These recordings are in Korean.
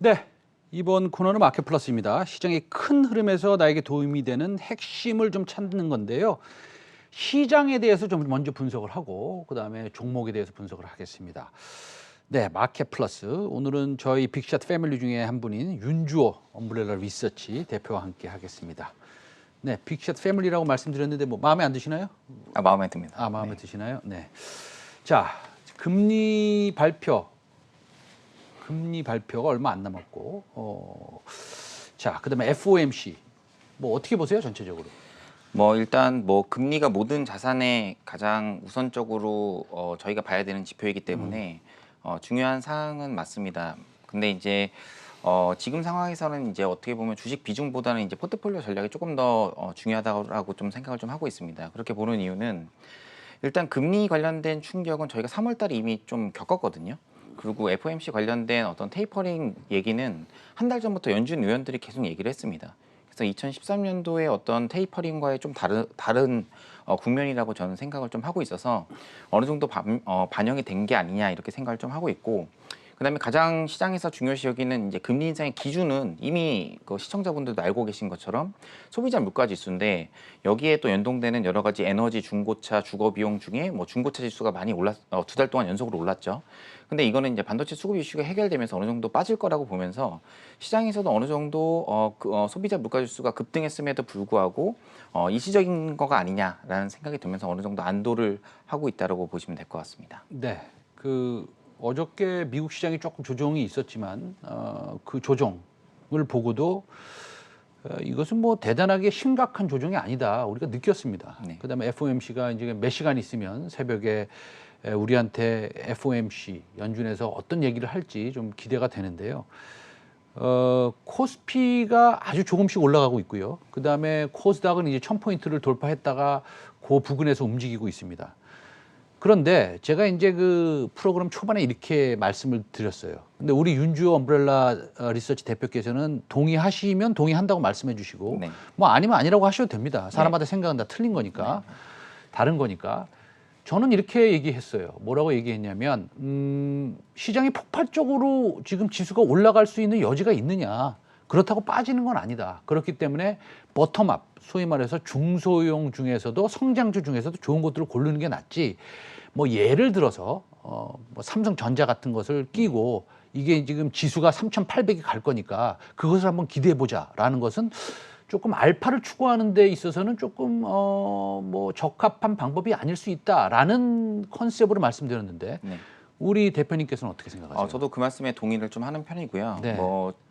네, 이번 코너는 마켓 플러스입니다. 시장의 큰 흐름에서 나에게 도움이 되는 핵심을 좀 찾는 건데요. 시장에 대해서 좀 먼저 분석을 하고 그다음에 종목에 대해서 분석을 하겠습니다. 네, 마켓 플러스. 오늘은 저희 빅샷 패밀리 중에 한 분인 윤주호 엄브렐라 리서치 대표와 함께 하겠습니다. 네, 빅샷 패밀리라고 말씀드렸는데 뭐 마음에 안 드시나요? 마음에 듭니다. 아, 마음에 드시나요? 네. 자, 금리 발표가 얼마 안 남았고, 자, 그다음에 FOMC 뭐 어떻게 보세요 전체적으로? 일단 금리가 모든 자산의 가장 우선적으로 저희가 봐야 되는 지표이기 때문에 중요한 사항은 맞습니다. 근데 이제 지금 상황에서는 이제 어떻게 보면 주식 비중보다는 이제 포트폴리오 전략이 조금 더 중요하다고 좀 생각을 좀 하고 있습니다. 그렇게 보는 이유는 일단 금리 관련된 충격은 저희가 3월 달에 이미 좀 겪었거든요. 그리고 FOMC 관련된 어떤 테이퍼링 얘기는 한 달 전부터 연준 의원들이 계속 얘기를 했습니다. 그래서 2013년도에 어떤 테이퍼링과의 좀 다른 국면이라고 저는 생각을 좀 하고 있어서 어느 정도 반영이 된 게 아니냐 이렇게 생각을 좀 하고 있고, 그다음에 가장 시장에서 중요시 여기는 이제 금리 인상의 기준은 이미 그 시청자분들도 알고 계신 것처럼 소비자 물가 지수인데, 여기에 또 연동되는 여러 가지 에너지, 중고차, 주거 비용 중에 중고차 지수가 많이 두 달 동안 연속으로 올랐죠. 근데 이거는 이제 반도체 수급 이슈가 해결되면서 어느 정도 빠질 거라고 보면서 시장에서도 어느 정도 소비자 물가 지수가 급등했음에도 불구하고 일시적인 거가 아니냐라는 생각이 들면서 어느 정도 안도를 하고 있다라고 보시면 될 것 같습니다. 네, 어저께 미국 시장이 조금 조정이 있었지만 그 조정을 보고도 이것은 뭐 대단하게 심각한 조정이 아니다 우리가 느꼈습니다. 네. 그다음에 FOMC가 이제 몇 시간 있으면 새벽에 우리한테 FOMC 연준에서 어떤 얘기를 할지 좀 기대가 되는데요. 코스피가 아주 조금씩 올라가고 있고요. 그다음에 코스닥은 이제 1000포인트를 돌파했다가 그 부근에서 움직이고 있습니다. 그런데 제가 이제 그 프로그램 초반에 이렇게 말씀을 드렸어요. 근데 우리 윤주호 엄브렐라 리서치 대표께서는 동의하시면 동의한다고 말씀해 주시고, 네. 뭐 아니면 아니라고 하셔도 됩니다. 사람마다 생각은 다 틀린 거니까, 다른 거니까. 저는 이렇게 얘기했어요. 뭐라고 얘기했냐면, 시장이 폭발적으로 지금 지수가 올라갈 수 있는 여지가 있느냐. 그렇다고 빠지는 건 아니다. 그렇기 때문에 버텀업, 소위 말해서 중소형 중에서도 성장주 중에서도 좋은 것들을 고르는 게 낫지. 뭐 예를 들어서 뭐 삼성전자 같은 것을 끼고 이게 지금 지수가 3,800이 갈 거니까 그것을 한번 기대해 보자라는 것은 조금 알파를 추구하는 데 있어서는 조금 뭐 적합한 방법이 아닐 수 있다라는 컨셉으로 말씀드렸는데, 네. 우리 대표님께서는 어떻게 생각하세요? 저도 그 말씀에 동의를 좀 하는 편이고요. 네.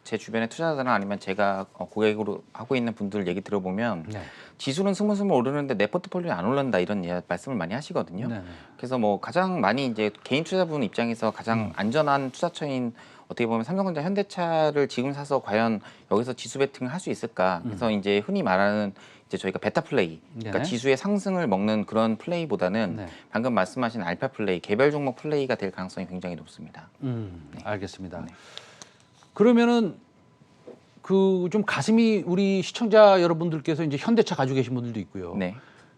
제 주변의 투자자나 아니면 제가 고객으로 하고 있는 분들 얘기 들어보면 네. 지수는 스물스물 오르는데 내 포트폴리오 안 오른다 이런 말씀을 많이 하시거든요. 네. 그래서 가장 많이 이제 개인 투자분 입장에서 가장 안전한 투자처인 어떻게 보면 삼성전자, 현대차를 지금 사서 과연 여기서 지수 베팅을 할 수 있을까? 그래서 이제 흔히 말하는 이제 저희가 베타 플레이, 그러니까 네. 지수의 상승을 먹는 그런 플레이보다는 네. 방금 말씀하신 알파 플레이, 개별 종목 플레이가 될 가능성이 굉장히 높습니다. 알겠습니다. 네. 그러면은 좀 가슴이 우리 시청자 여러분들께서 이제 현대차 가지고 계신 분들도 있고요. 네.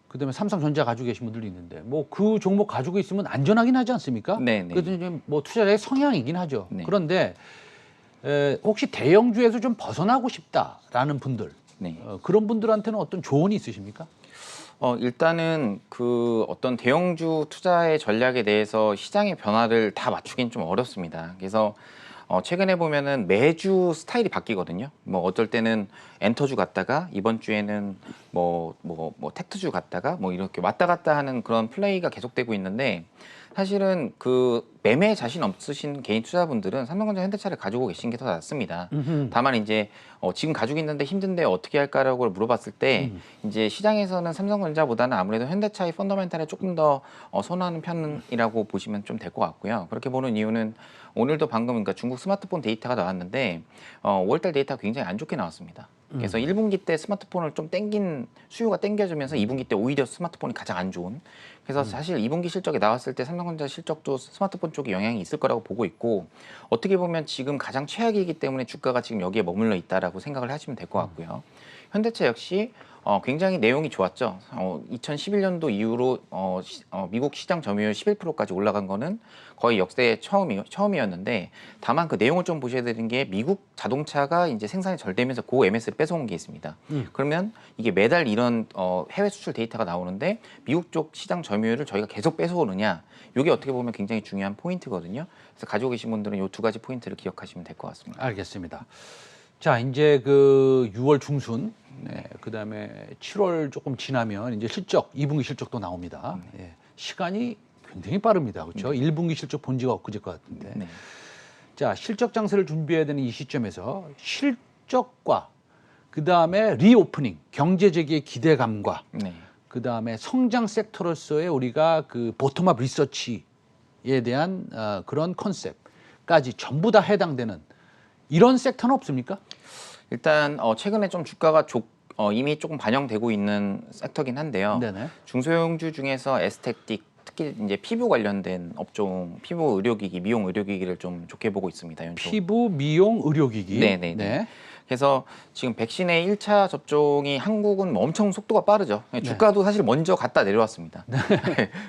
그다음에 삼성전자 가지고 계신 분들도 있는데 뭐 그 종목 가지고 있으면 안전하긴 하지 않습니까? 네, 네. 그래도 이제 뭐 투자자의 성향이긴 하죠. 네. 그런데 혹시 대형주에서 좀 벗어나고 싶다라는 분들, 네. 그런 분들한테는 어떤 조언이 있으십니까? 일단은 그 어떤 대형주 투자의 전략에 대해서 시장의 변화를 다 맞추긴 좀 어렵습니다. 그래서 최근에 보면은 매주 스타일이 바뀌거든요. 어쩔 때는 엔터주 갔다가 이번 주에는 텍트주 갔다가 이렇게 왔다 갔다 하는 그런 플레이가 계속되고 있는데, 사실은 그 매매 자신 없으신 개인 투자분들은 삼성전자, 현대차를 가지고 계신 게 더 낫습니다. 다만 이제 지금 가지고 있는데 힘든데 어떻게 할까라고 물어봤을 때 이제 시장에서는 삼성전자보다는 아무래도 현대차의 펀더멘탈에 조금 더 선호하는 편이라고 보시면 좀 될 것 같고요. 그렇게 보는 이유는 오늘도 방금 그러니까 중국 스마트폰 데이터가 나왔는데 5월달 데이터가 굉장히 안 좋게 나왔습니다. 그래서 1분기 때 스마트폰을 좀 수요가 땡겨주면서 2분기 때 오히려 스마트폰이 가장 안 좋은. 그래서 사실 2분기 실적이 나왔을 때 삼성전자 실적도 스마트폰 쪽에 영향이 있을 거라고 보고 있고, 어떻게 보면 지금 가장 최악이기 때문에 주가가 지금 여기에 머물러 있다라고 생각을 하시면 될 것 같고요. 현대차 역시 굉장히 내용이 좋았죠. 2011년도 이후로 미국 시장 점유율 11%까지 올라간 거는 거의 역대 처음이었는데 다만 그 내용을 좀 보셔야 되는 게 미국 자동차가 이제 생산이 잘 되면서 고 MS를 뺏어온 게 있습니다. 그러면 이게 매달 이런 해외 수출 데이터가 나오는데 미국 쪽 시장 점유율을 저희가 계속 뺏어오느냐 이게 어떻게 보면 굉장히 중요한 포인트거든요. 그래서 가지고 계신 분들은 이 두 가지 포인트를 기억하시면 될 것 같습니다. 알겠습니다. 자, 이제 그 6월 중순, 네, 그다음에 7월 조금 지나면 이제 실적, 2분기 실적도 나옵니다. 예, 시간이 굉장히 빠릅니다. 그렇죠? 1분기 실적 본 지가 엊그제 것 같은데. 네. 자, 실적 장세를 준비해야 되는 이 시점에서 실적과 그다음에 리오프닝, 경제 재개의 기대감과 네. 그다음에 성장 섹터로서의 우리가 그 보텀업 리서치에 대한 그런 컨셉까지 전부 다 해당되는 이런 섹터는 없습니까? 일단 최근에 좀 주가가 이미 조금 반영되고 있는 섹터긴 한데요. 네네. 중소형주 중에서 에스테틱 특히 이제 피부 관련된 업종, 피부 의료기기, 미용 의료기기를 좀 좋게 보고 있습니다. 연초. 피부, 미용, 의료기기. 네네네. 네. 그래서 지금 백신의 1차 접종이 한국은 뭐 엄청 속도가 빠르죠. 주가도 사실 먼저 갔다 내려왔습니다.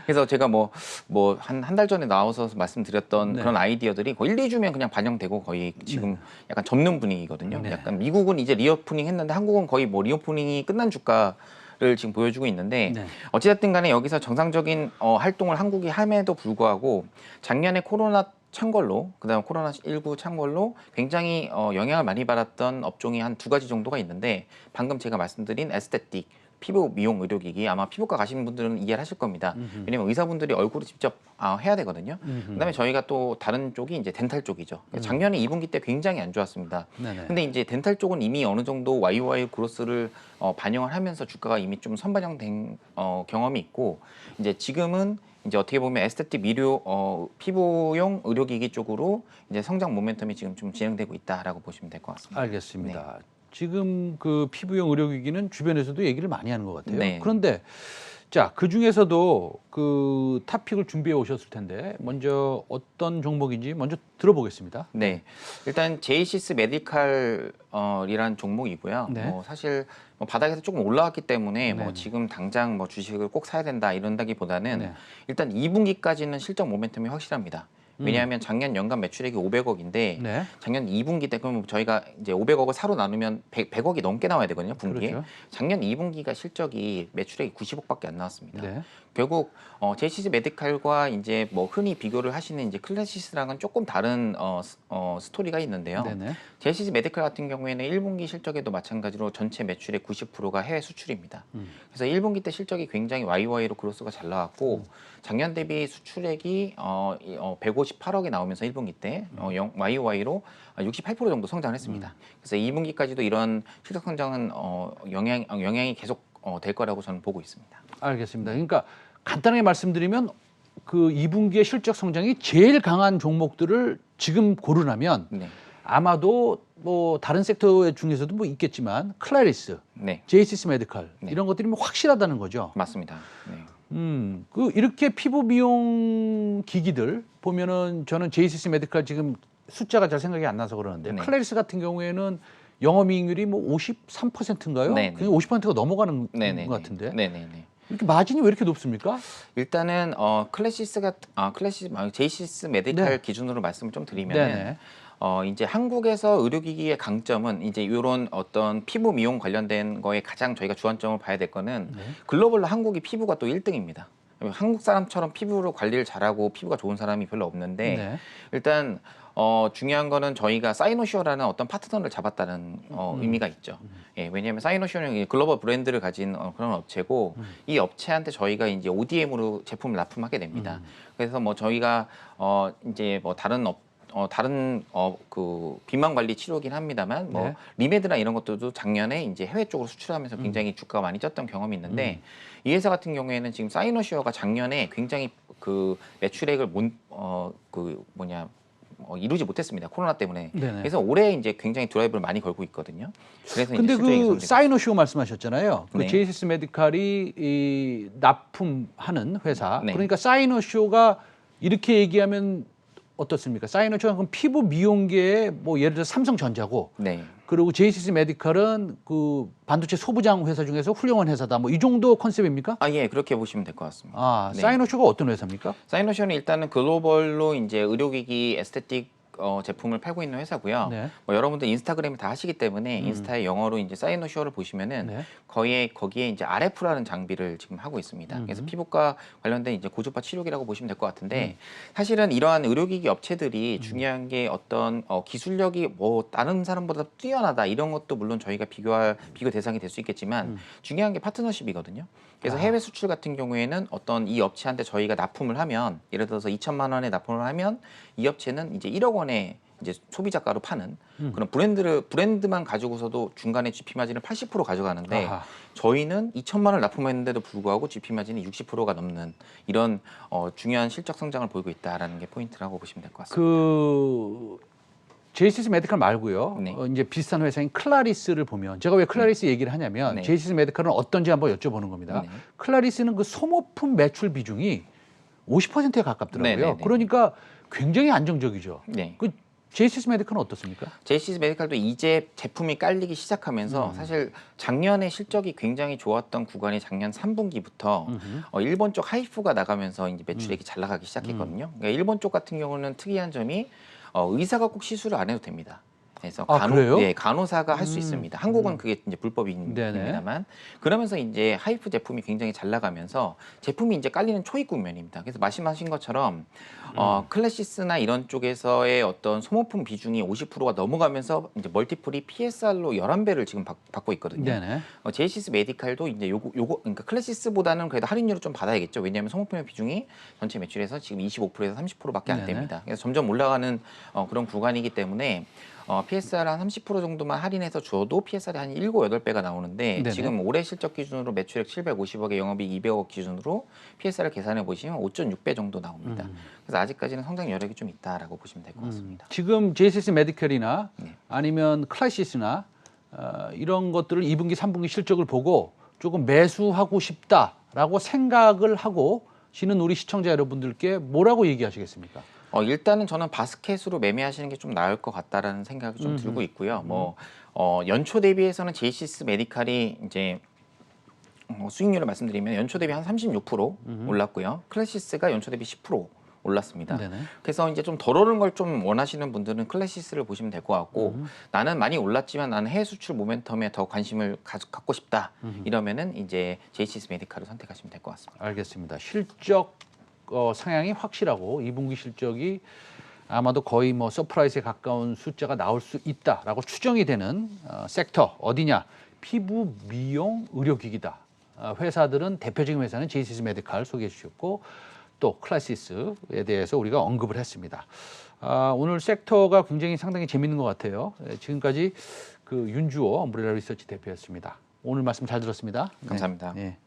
그래서 제가 한 달 전에 나와서 말씀드렸던 그런 아이디어들이 거의 1, 2주면 그냥 반영되고 거의 지금 약간 접는 분위기거든요. 네. 약간 미국은 이제 리오프닝 했는데 한국은 거의 뭐 리오프닝이 끝난 주가를 지금 보여주고 있는데 네. 어찌됐든 간에 여기서 정상적인 활동을 한국이 함에도 불구하고 작년에 코로나 찬걸로 그다음 코로나19 찬걸로 굉장히 영향을 많이 받았던 업종이 한 두 가지 정도가 있는데 방금 제가 말씀드린 에스테틱 피부 미용 의료기기 아마 피부과 가시는 분들은 이해를 하실 겁니다. 왜냐면 의사분들이 얼굴을 직접 해야 되거든요. 그다음에 저희가 또 다른 쪽이 이제 덴탈 쪽이죠. 작년에 2분기 때 굉장히 안 좋았습니다. 네네. 근데 이제 덴탈 쪽은 이미 어느 정도 YOY 그로스를 반영을 하면서 주가가 이미 좀 선반영된 경험이 있고 이제 지금은 이제 어떻게 보면 에스테틱 피부용 의료기기 쪽으로 이제 성장 모멘텀이 지금 좀 진행되고 있다라고 보시면 될 것 같습니다. 알겠습니다. 지금 그 피부용 의료기기는 주변에서도 얘기를 많이 하는 것 같아요. 네. 그런데 자, 그 중에서도 그 탑픽을 준비해 오셨을 텐데 먼저 어떤 종목인지 먼저 들어보겠습니다. 네, 일단 제이시스 메디칼이라는 종목이고요. 네. 사실 바닥에서 조금 올라왔기 때문에 네. 지금 당장 주식을 꼭 사야 된다 이런다기보다는 네. 일단 2분기까지는 실적 모멘텀이 확실합니다. 왜냐하면 작년 연간 매출액이 500억인데 네. 작년 2분기 때 그러면 저희가 이제 500억을 사로 나누면 100억이 넘게 나와야 되거든요, 분기에. 그렇죠. 작년 2분기가 실적이 매출액이 90억밖에 안 나왔습니다. 네. 결국 제이시스 메디칼과 이제 흔히 비교를 하시는 이제 클래시스랑은 조금 다른 스토리가 있는데요. 네네. 제이시스 메디칼 같은 경우에는 1분기 실적에도 마찬가지로 전체 매출의 90%가 해외 수출입니다. 그래서 1분기 때 실적이 굉장히 YOY로 그로스가 잘 나왔고 작년 대비 수출액이 158억이 나오면서 1분기 때 YOY로 68% 정도 성장을 했습니다. 그래서 2분기까지도 이런 실적 성장은 영향이 계속 될 거라고 저는 보고 있습니다. 알겠습니다. 그러니까 간단하게 말씀드리면 그 2분기의 실적 성장이 제일 강한 종목들을 지금 고르라면 네. 아마도 뭐 다른 섹터 중에서도 뭐 있겠지만 클래리스, 네, 제이시스 메디칼 네. 이런 것들이 뭐 확실하다는 거죠. 맞습니다. 네. 그 이렇게 피부 미용 기기들 보면은 저는 제이시스 메디칼 지금 숫자가 잘 생각이 안 나서 그러는데 네. 클래리스 같은 경우에는 영업이익률이 뭐 53%인가요? 네, 네. 그게 50%가 넘어가는 네네. 것 같은데 네네네. 이렇게 마진이 왜 이렇게 높습니까? 일단은 제이시스 메디칼 네. 기준으로 말씀을 좀 드리면은 네네. 이제 한국에서 의료기기의 강점은 이제 이런 어떤 피부 미용 관련된 거에 가장 저희가 주안점을 봐야 될 거는 네. 글로벌로 한국이 피부가 또 1등입니다. 한국 사람처럼 피부로 관리를 잘하고 피부가 좋은 사람이 별로 없는데 네. 일단 중요한 거는 저희가 사이노시오라는 어떤 파트너를 잡았다는 의미가 있죠. 예, 왜냐하면 사이노시오는 글로벌 브랜드를 가진 그런 업체고 이 업체한테 저희가 이제 ODM으로 제품을 납품하게 됩니다. 그래서 저희가 이제 다른 그 비만 관리 치료긴 합니다만 네. 리메드나 이런 것들도 작년에 이제 해외 쪽으로 수출하면서 굉장히 주가가 많이 쪘던 경험이 있는데 이 회사 같은 경우에는 지금 사이노시어가 작년에 굉장히 그 매출액을 이루지 못했습니다. 코로나 때문에. 네네. 그래서 올해 이제 굉장히 드라이브를 많이 걸고 있거든요. 그래서 근데 이제 실적이 그 개선되고 사이노시오 말씀하셨잖아요. 그 네. 제이시스 메디칼이 납품하는 회사. 네. 그러니까 사이노시오가 이렇게 얘기하면 어떻습니까? 사이노초가 그럼 피부 미용계의 뭐 예를 들어 삼성전자고 네. 그리고 JCC 메디칼은 그 반도체 소부장 회사 중에서 훌륭한 회사다. 뭐 이 정도 컨셉입니까? 아, 예, 그렇게 보시면 될 것 같습니다. 아, 네. 사이노초가 어떤 회사입니까? 사이노션은 일단은 글로벌로 이제 의료기기 에스테틱 제품을 팔고 있는 회사고요. 네. 뭐 여러분들 인스타그램을 다 하시기 때문에 인스타에 영어로 이제 사이노쇼를 보시면은 네. 거기에 이제 RF라는 장비를 지금 하고 있습니다. 그래서 피부과 관련된 이제 고주파 치료기라고 보시면 될 것 같은데 사실은 이러한 의료기기 업체들이 중요한 게 어떤 기술력이 뭐 다른 사람보다 뛰어나다 이런 것도 물론 저희가 비교 대상이 될 수 있겠지만 중요한 게 파트너십이거든요. 그래서 해외 수출 같은 경우에는 어떤 이 업체한테 저희가 납품을 하면 예를 들어서 2천만 원에 납품을 하면 이 업체는 이제 1억 원에 이제 소비자가로 파는 그런 브랜드만 가지고서도 중간에 GP 마진을 80% 가져가는데 아하. 저희는 2천만 원을 납품했는데도 불구하고 GP 마진이 60%가 넘는 이런 중요한 실적 성장을 보이고 있다라는 게 포인트라고 보시면 될 것 같습니다. 그 JCC 메디칼 말고요. 네. 이제 비슷한 회사인 클라리스를 보면 제가 왜 클라리스 얘기를 하냐면 네. JCC 메디칼은 어떤지 한번 여쭤보는 겁니다. 네. 클라리스는 그 소모품 매출 비중이 50%에 가깝더라고요. 네, 네, 네. 그러니까 굉장히 안정적이죠. 네. 그 JCC 메디칼은 어떻습니까? JCC 메디칼도 이제 제품이 깔리기 시작하면서 사실 작년에 실적이 굉장히 좋았던 구간이 작년 3분기부터 일본 쪽 하이프가 나가면서 이제 매출액이 잘 나가기 시작했거든요. 그러니까 일본 쪽 같은 경우는 특이한 점이 의사가 꼭 시술을 안 해도 됩니다. 그래서 그래요? 네, 간호사가 할 수 있습니다. 한국은 그게 이제 불법입니다만 그러면서 이제 하이프 제품이 굉장히 잘 나가면서 제품이 이제 깔리는 초입 국면입니다. 그래서 말씀하신 것처럼 클래시스나 이런 쪽에서의 어떤 소모품 비중이 50%가 넘어가면서 이제 멀티플이 PSR로 11배를 지금 받고 있거든요. 네네. JCC 메디칼도 이제 요거 그러니까 클래시스보다는 그래도 할인율을 좀 받아야겠죠. 왜냐하면 소모품의 비중이 전체 매출에서 지금 25%에서 30%밖에 안 네네. 됩니다. 그래서 점점 올라가는 그런 구간이기 때문에 PSR 한 30% 정도만 할인해서 줘도 PSR이 한 7, 8배가 나오는데 네네. 지금 올해 실적 기준으로 매출액 750억에 영업이익 200억 기준으로 PSR을 계산해 보시면 5.6배 정도 나옵니다. 그래서 아직까지는 성장 여력이 좀 있다라고 보시면 될 것 같습니다. 지금 JCC 메디칼이나 네. 아니면 클라시스나 이런 것들을 2분기, 3분기 실적을 보고 조금 매수하고 싶다라고 생각을 하고 시는 우리 시청자 여러분들께 뭐라고 얘기하시겠습니까? 일단은 저는 바스켓으로 매매하시는 게 좀 나을 것 같다라는 생각이 좀 들고 있고요. 연초 대비해서는 JCC 메디칼이 이제 수익률을 말씀드리면 연초 대비 한 36% 올랐고요. 클래시스가 연초 대비 10% 올랐습니다. 네네. 그래서 이제 좀 덜 오른 걸 좀 원하시는 분들은 클래시스를 보시면 될 것 같고 나는 많이 올랐지만 나는 해외 수출 모멘텀에 더 관심을 갖고 싶다. 이러면은 이제 JCC 메디칼을 선택하시면 될 것 같습니다. 알겠습니다. 실적 상향이 확실하고 2분기 실적이 아마도 거의 뭐 서프라이즈에 가까운 숫자가 나올 수 있다라고 추정이 되는 섹터 어디냐? 피부 미용 의료기기다. 회사들은 대표적인 회사는 JCC 메디칼 소개해 주셨고 또 클래시스에 대해서 우리가 언급을 했습니다. 오늘 섹터가 굉장히 상당히 재밌는 것 같아요. 지금까지 그 윤주호 엄브레라 리서치 대표였습니다. 오늘 말씀 잘 들었습니다. 감사합니다. 네.